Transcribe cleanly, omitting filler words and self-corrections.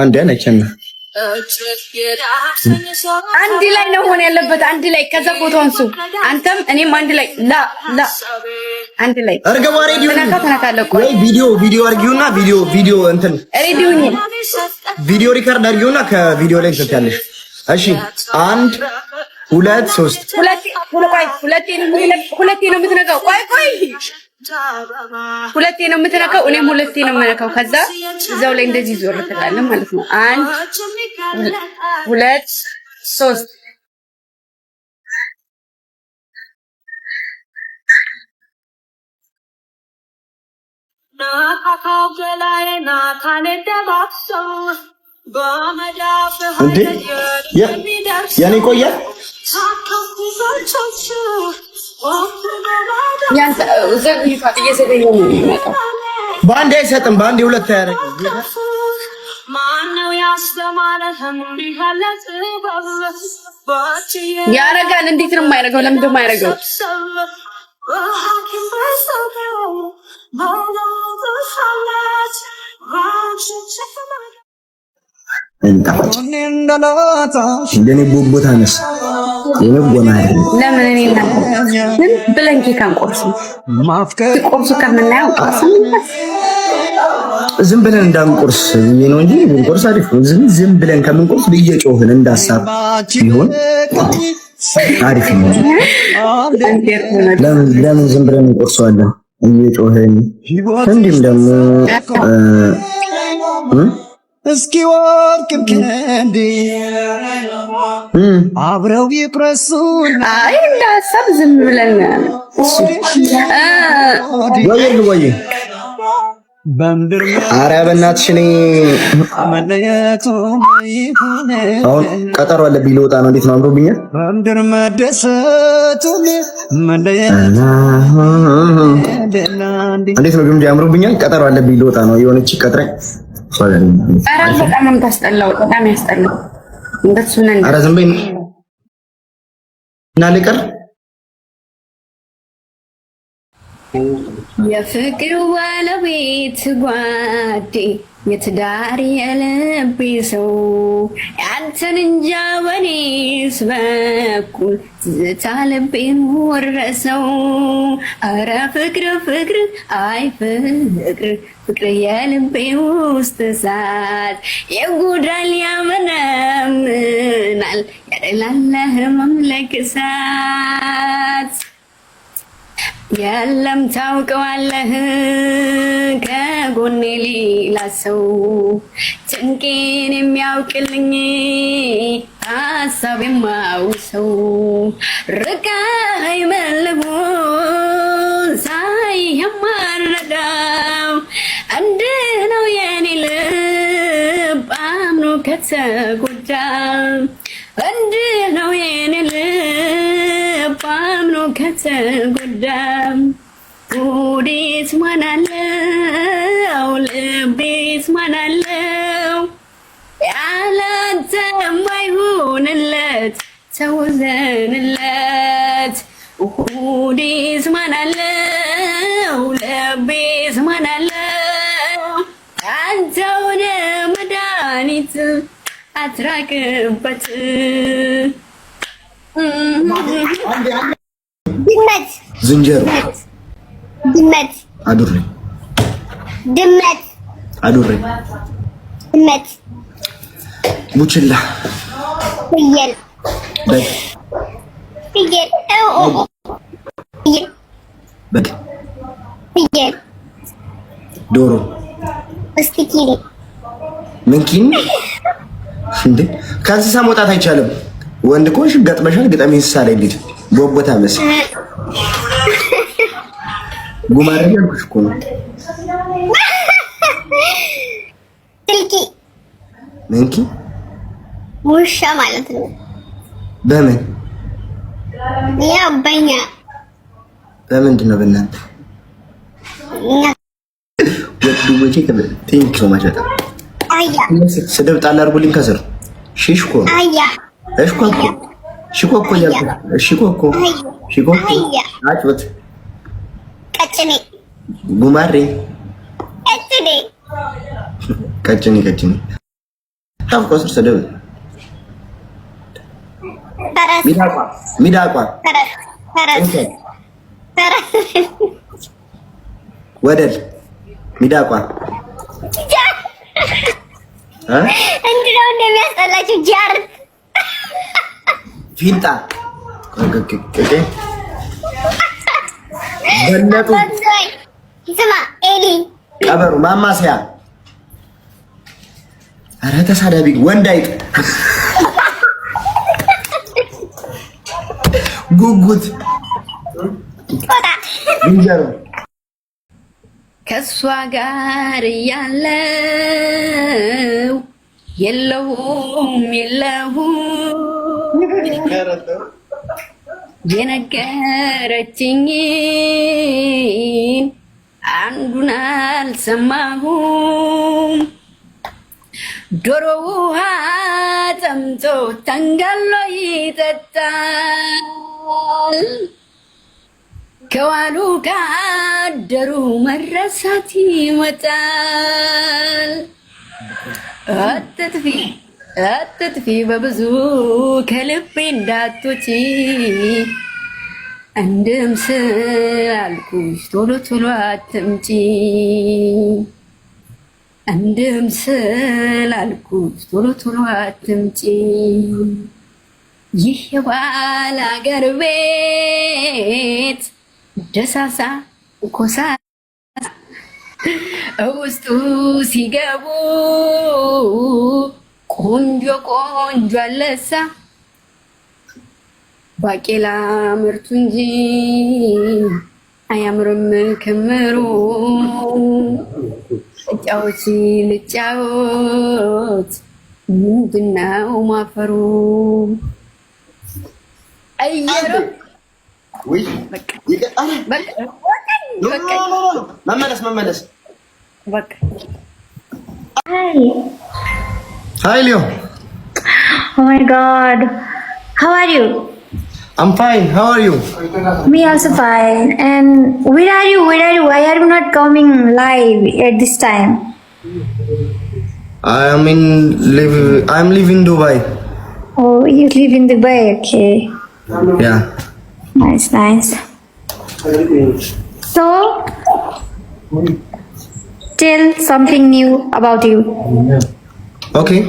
አንዴ ነችና አንድ ላይ ነው ሆነ ያለበት። አንድ ላይ ከዛ ፎቶ አንሱ። አንተም እኔም አንድ ላይ አንድ ላይ አርገው ሬዲዮ ተነካለቆ ወይ ቪዲዮ አርጊውና ቪዲዮ እንትን ሬዲዮ ቪዲዮ ሪከርድ አርጊውና ከቪዲዮ ላይ ትታለሽ። እሺ 1 2 3 ሁለቴ ነው የምትነካው። ቆይ ሁለቴ ነው የምትነካው። እኔም ሁለቴ ነው የምነካው። ከዛ እዛው ላይ እንደዚህ ዞር ትላለህ ማለት ነው። 1 2 3 ያኔ ቆየ በአንድ አይሰጥም። በአንድ ሁለት ያደርጋል። ያደርጋል። እንዴት ነው የማያደርገው? ለምንድን ነው የማያደርገው? እንደኔ ቦቦታ ነስ የነጎና ለምን እኔ ምን ብለን ኬክ አንቆርስም? ቆርሱ ከምናየው ዝም ብለን እንዳንቆርስ ነው እንጂ ቆርስ አሪፍ ነው። ዝም ብለን ከምንቆርስ እየጮህን እንዳሳብ ይሆን አሪፍ ነው። ለምን ዝም ብለን እንቆርሰዋለን እየጮህን? እንዲህም ደግሞ እስኪ ወርቅም ከንዲ አብረው ይፕረሱን። አይ እንዳሳብ ዝም ብለን ወይ ኧረ በእናትሽ እኔ አሁን ቀጠሮ አለብኝ ልወጣ ነው። እንዴት ነው አምሮብኛል? እንዴት ነው ግምጃ አምሮብኛል? ቀጠሮ አለብኝ ልወጣ ነው። የሆነች ቀጥረኝ ኧረ በጣም ነው የምታስጠላው። በጣም ያስጠላው። እንደሱ ነን። ኧረ ዝም በይ እና ልቀር የፍቅር ባለቤት ጓዴ የትዳር የልቤ ሰው ያንተን እንጃ በኔስ በኩል ትዝታ ልቤን ወረሰው። ኧረ ፍቅር አይ ፍቅር የልቤ ውስጥ እሳት የጉዳል ያመነምናል ያደላለህ መምለክሳት የለም ታውቀዋለህ ከጎኔ ሌላ ሰው ጭንቄን የሚያውቅልኝ ሀሳብ የማውሰው ርቀኸኝ መልኩን ሳይ የማረዳው አንድ ነው የኔ ልብ አምኖ ከተጎዳ አንድ ነው የኔ ልብ አምኖ ከተጎዳ ጉዴስ ማን አለው ልቤስ ማን አለው ያላንተ የማይሆንለት ተወዘንለት ጉዴስ ማን አለው ልቤስ ማን አለው አንተውን መድኃኒት አትራቅበት ድመት ዝንጀሮ ድመት አዱሬ ድመት አዱሬ ድመት ቡችላ ፍየል በግ ፍየል በግ ፍየል ዶሮ እስኪኪኒ ምንኪን እንዴ ከእንስሳ መውጣት አይቻልም። ወንድ ኮንሽ ገጥመሻል። ግጠሚ እንስሳ ላይ ልጅ ቦቦታ መስ ጉማሬ ያልኩሽ እኮ ነው። ትልቂ ምንኪ ውሻ ማለት ነው። በምን ያው በእኛ በምንድን ነው በእናንተ ወጥዱ ወጪ ቴንክ ሶ ማች በጣም አያ ስድብ ጣል አድርጉልኝ ከስር ሽሽኮ አያ እሽኮኮ ሽኮኮ ያልኩ ሽኮኮ ሽኮኮ አጭወት ቀጭኔ ጉማሬ ቀጭኔ ቀጭኔ ታውቆ ሰደብ ሚዳቋ ወደድ ሚዳቋ እንዴው እንደሚያስጠላችሁ ጃርት ፊንጣ በለጡ ስማ ኤሊ ቀበሩ ማማሰያ ኧረ ተሳዳቢ ወንድ አይጥ ጉጉት ዝንጀሮ ከሷ ጋር ያለው የለውም የነገረችኝን አንዱን አልሰማሁም። ዶሮ ውሃ ጠምቶ ተንጋሎ ይጠጣል። ከዋሉ ካደሩ መረሳት ይመጣል። አትጥፊ በብዙ ከልቤ እንዳትወጪ አንድም ስላልኩሽ ቶሎ ቶሎ አትምጪ አንድም ስላልኩሽ ቶሎ ቶሎ አትምጪ። ይህ የባል አገር ቤት ደሳሳ ኮሳ ውስጡ ሲገቡ ቆንጆ አለሳ ባቄላ ምርቱ እንጂ አያምርም ክምሩ። ልጫወት ምንድነው ማፈሩ? አየሩ መመለስ በቃ Hi Leo. Oh my god. How are you? I'm fine. How are you? Me also fine. And where are you? Why are you not coming live at this time? I'm living in Dubai. Oh, you live in Dubai, okay. Yeah. Nice. So, tell something new about you. Okay.